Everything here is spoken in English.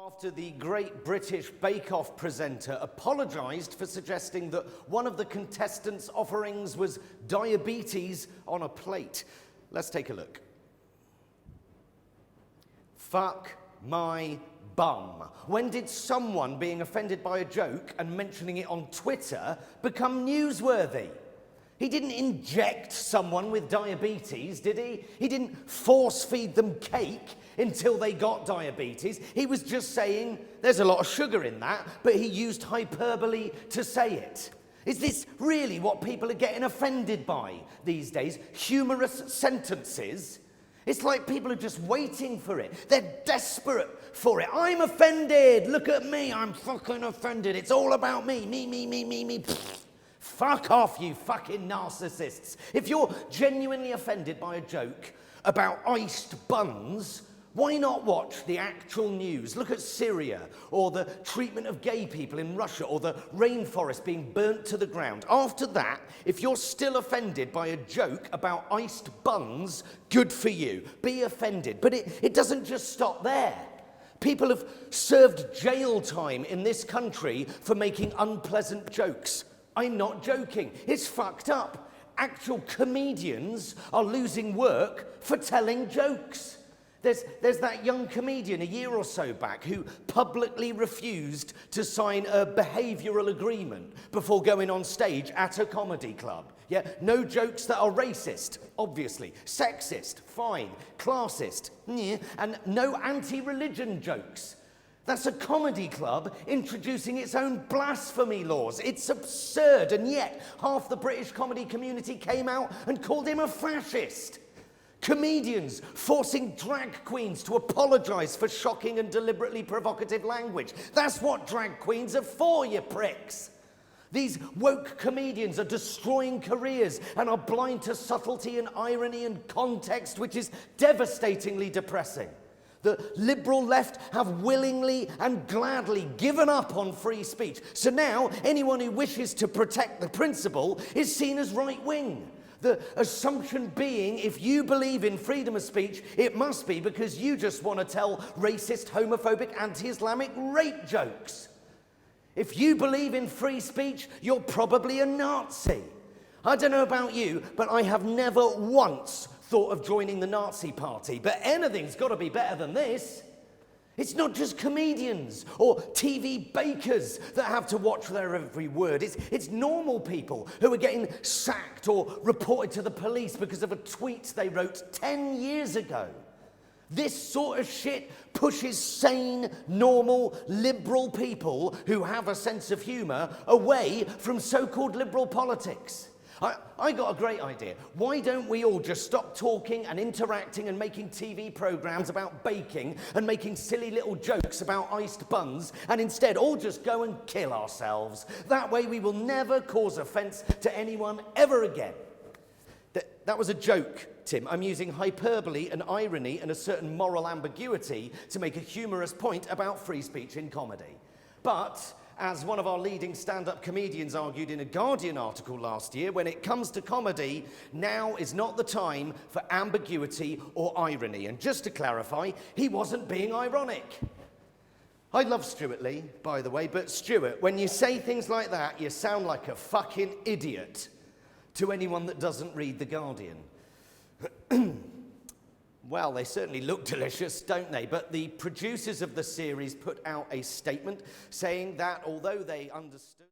After the Great British Bake Off presenter apologised for suggesting that one of the contestants' offerings was diabetes on a plate. Let's take a look. Fuck my bum. When did someone being offended by a joke and mentioning it on Twitter become newsworthy? He didn't inject someone with diabetes, did he? He didn't force feed them cake until they got diabetes. He was just saying, there's a lot of sugar in that, but he used hyperbole to say it. Is this really what people are getting offended by these days? Humorous sentences? It's like people are just waiting for it. They're desperate for it. I'm offended. Look at me. I'm fucking offended. It's all about me. Me. Pfft. Fuck off, you fucking narcissists. If you're genuinely offended by a joke about iced buns, why not watch the actual news? Look at Syria, or the treatment of gay people in Russia, or the rainforest being burnt to the ground. After that, if you're still offended by a joke about iced buns, good for you. Be offended. But it doesn't just stop there. People have served jail time in this country for making unpleasant jokes. I'm not joking. It's fucked up. Actual comedians are losing work for telling jokes. There's that young comedian a year or so back who publicly refused to sign a behavioural agreement before going on stage at a comedy club. Yeah, no jokes that are racist, obviously. Sexist, fine. Classist, yeah. And no anti-religion jokes. That's a comedy club introducing its own blasphemy laws. It's absurd, and yet half the British comedy community came out and called him a fascist. Comedians forcing drag queens to apologise for shocking and deliberately provocative language. That's what drag queens are for, you pricks. These woke comedians are destroying careers and are blind to subtlety and irony and context, which is devastatingly depressing. The liberal left have willingly and gladly given up on free speech. So now anyone who wishes to protect the principle is seen as right-wing. The assumption being, if you believe in freedom of speech, it must be because you just want to tell racist, homophobic, anti-Islamic rape jokes. If you believe in free speech, you're probably a Nazi. I don't know about you, but I have never once thought of joining the Nazi party, but anything's got to be better than this. It's not just comedians or TV bakers that have to watch their every word. It's normal people who are getting sacked or reported to the police because of a tweet they wrote 10 years ago. This sort of shit pushes sane, normal, liberal people who have a sense of humour away from so-called liberal politics. I got a great idea. Why don't we all just stop talking and interacting and making TV programmes about baking and making silly little jokes about iced buns, and instead all just go and kill ourselves? That way we will never cause offence to anyone ever again. That was a joke, Tim. I'm using hyperbole and irony and a certain moral ambiguity to make a humorous point about free speech in comedy. But as one of our leading stand-up comedians argued in a Guardian article last year, when it comes to comedy, now is not the time for ambiguity or irony. And just to clarify, he wasn't being ironic. I love Stuart Lee, by the way, but Stuart, when you say things like that, you sound like a fucking idiot to anyone that doesn't read The Guardian. Well, they certainly look delicious, don't they? But the producers of the series put out a statement saying that although they understood...